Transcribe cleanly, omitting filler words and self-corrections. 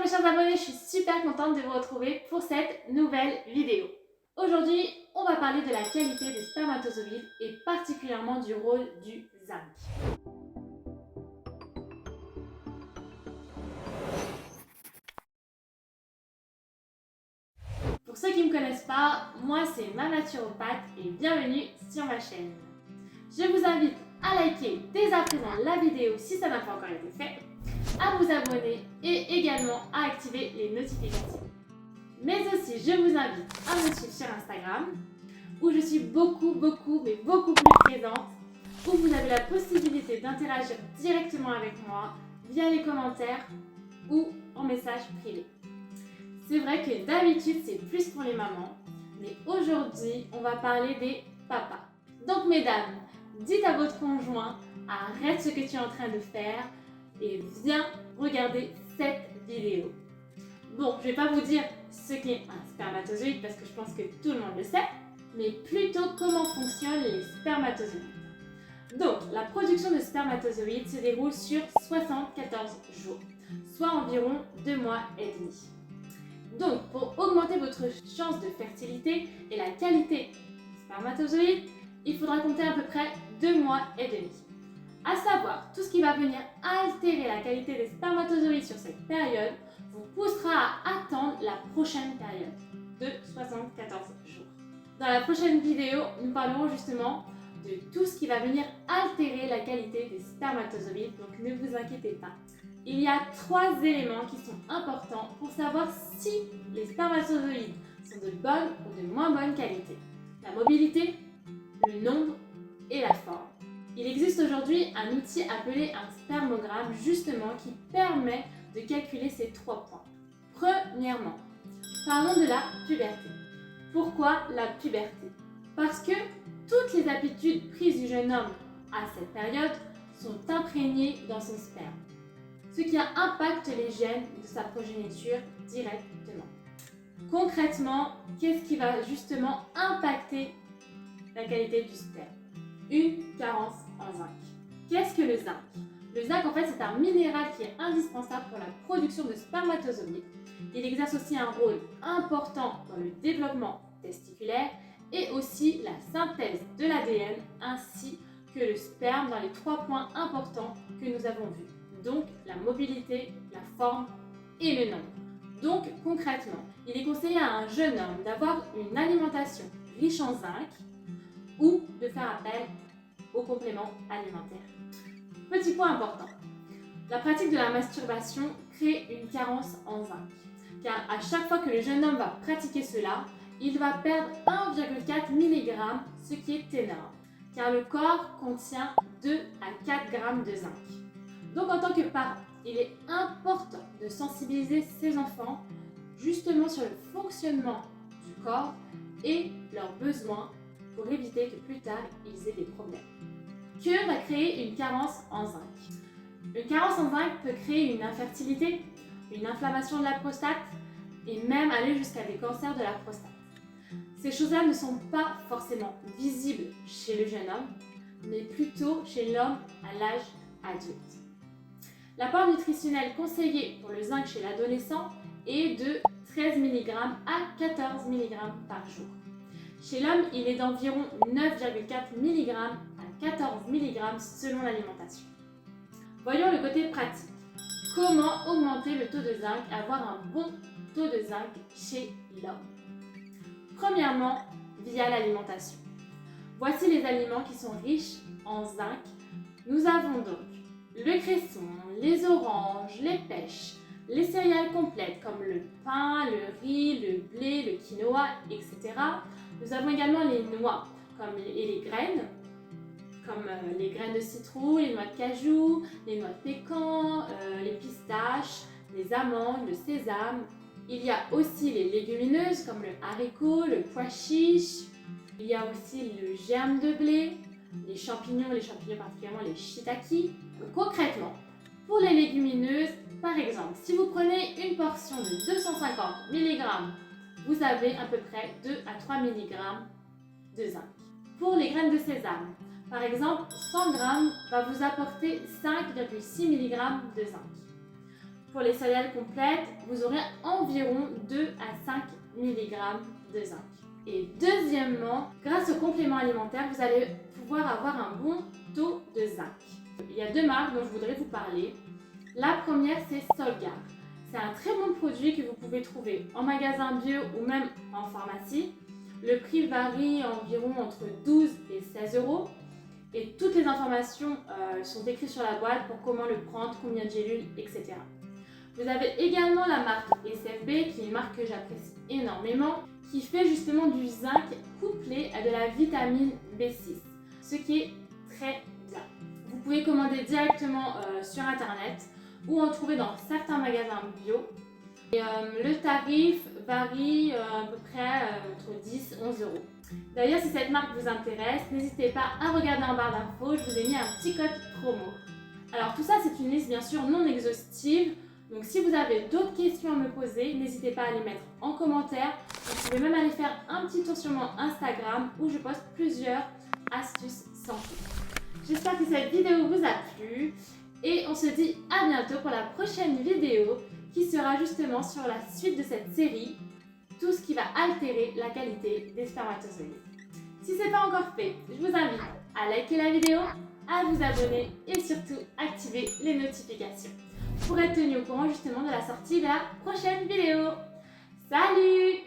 mes chers abonnés, je suis super contente de vous retrouver pour cette nouvelle vidéo. Aujourd'hui, on va parler de la qualité des spermatozoïdes et particulièrement du rôle du zinc. Pour ceux qui ne me connaissent pas, moi c'est ma naturopathe et bienvenue sur ma chaîne. Je vous invite à liker dès à présent la vidéo si ça n'a pas encore été fait, à vous abonner et également à activer les notifications. Mais aussi, je vous invite à me suivre sur Instagram, où je suis beaucoup plus présente, où vous avez la possibilité d'interagir directement avec moi via les commentaires ou en message privé. C'est vrai que d'habitude, c'est plus pour les mamans, mais aujourd'hui, on va parler des papas. Donc mesdames, dites à votre conjoint, arrête ce que tu es en train de faire et viens regarder cette vidéo. Bon, je ne vais pas vous dire ce qu'est un spermatozoïde parce que je pense que tout le monde le sait, mais plutôt comment fonctionnent les spermatozoïdes. Donc, la production de spermatozoïdes se déroule sur 74 jours, soit environ 2 mois et demi. Donc, pour augmenter votre chance de fertilité et la qualité des spermatozoïdes, il faudra compter à peu près 2 mois et demi. À savoir, tout ce qui va venir altérer la qualité des spermatozoïdes sur cette période vous poussera à attendre la prochaine période de 74 jours. Dans la prochaine vidéo, nous parlerons justement de tout ce qui va venir altérer la qualité des spermatozoïdes, donc ne vous inquiétez pas. Il y a 3 éléments qui sont importants pour savoir si les spermatozoïdes sont de bonne ou de moins bonne qualité. La mobilité, le nombre et la forme. Il existe aujourd'hui un outil appelé un spermogramme justement qui permet de calculer ces 3 points. Premièrement, parlons de la puberté. Pourquoi la puberté? Parce que toutes les habitudes prises du jeune homme à cette période sont imprégnées dans son sperme, ce qui impacte les gènes de sa progéniture directement. Concrètement, qu'est-ce qui va justement impacter la qualité du sperme? Une carence en zinc. Qu'est-ce que le zinc? Le zinc, en fait, c'est un minéral qui est indispensable pour la production de spermatozoïdes. Il exerce aussi un rôle important dans le développement testiculaire et aussi la synthèse de l'ADN ainsi que le sperme dans les 3 points importants que nous avons vus. Donc, la mobilité, la forme et le nombre. Donc, concrètement, il est conseillé à un jeune homme d'avoir une alimentation riche en zinc ou de faire appel aux compléments alimentaires. Petit point important, la pratique de la masturbation crée une carence en zinc, car à chaque fois que le jeune homme va pratiquer cela, il va perdre 1,4 mg, ce qui est énorme, car le corps contient 2 à 4 g de zinc. Donc en tant que parent, il est important de sensibiliser ses enfants justement sur le fonctionnement du corps et leurs besoins pour éviter que plus tard ils aient des problèmes. Que va créer une carence en zinc? Une carence en zinc peut créer une infertilité, une inflammation de la prostate et même aller jusqu'à des cancers de la prostate. Ces choses-là ne sont pas forcément visibles chez le jeune homme, mais plutôt chez l'homme à l'âge adulte. L'apport nutritionnel conseillé pour le zinc chez l'adolescent est de 13 mg à 14 mg par jour. Chez l'homme, il est d'environ 9,4 mg à 14 mg selon l'alimentation. Voyons le côté pratique. Comment augmenter le taux de zinc, avoir un bon taux de zinc chez l'homme? Premièrement, via l'alimentation. Voici les aliments qui sont riches en zinc. Nous avons donc le cresson, les oranges, les pêches, les céréales complètes comme le pain, le riz, le blé, le quinoa, etc. Nous avons également les noix et les graines, comme les graines de citrouille, les noix de cajou, les noix de pécan, les pistaches, les amandes, le sésame. Il y a aussi les légumineuses comme le haricot, le pois chiche. Il y a aussi le germe de blé, les champignons particulièrement les shiitake. Donc, concrètement, pour les légumineuses, par exemple, si vous prenez une portion de 250 mg, vous avez à peu près 2 à 3 mg de zinc. Pour les graines de sésame, par exemple, 100 g va vous apporter 5,6 mg de zinc. pour les céréales complètes, vous aurez environ 2 à 5 mg de zinc. Et deuxièmement, grâce aux compléments alimentaires, vous allez pouvoir avoir un bon taux de zinc. Il y a 2 marques dont je voudrais vous parler. La première, c'est Solgar. C'est un très bon produit que vous pouvez trouver en magasin bio ou même en pharmacie. Le prix varie environ entre 12 et 16 euros. Et toutes les informations sont décrites sur la boîte pour comment le prendre, combien de gélules, etc. Vous avez également la marque SFB, qui est une marque que j'apprécie énormément, qui fait justement du zinc couplé à de la vitamine B6, ce qui est très bien. Vous pouvez commander directement sur internet ou en trouver dans certains magasins bio. Et, le tarif varie à peu près entre 10 et 11 euros. D'ailleurs, si cette marque vous intéresse, n'hésitez pas à regarder en barre d'infos, je vous ai mis un petit code promo. Alors tout ça, c'est une liste bien sûr non exhaustive, donc si vous avez d'autres questions à me poser, n'hésitez pas à les mettre en commentaire. Vous pouvez même aller faire un petit tour sur mon Instagram où je poste plusieurs astuces santé. J'espère que cette vidéo vous a plu et on se dit à bientôt pour la prochaine vidéo qui sera justement sur la suite de cette série, tout ce qui va altérer la qualité des spermatozoïdes. Si ce n'est pas encore fait, je vous invite à liker la vidéo, à vous abonner et surtout activer les notifications pour être tenu au courant justement de la sortie de la prochaine vidéo. Salut!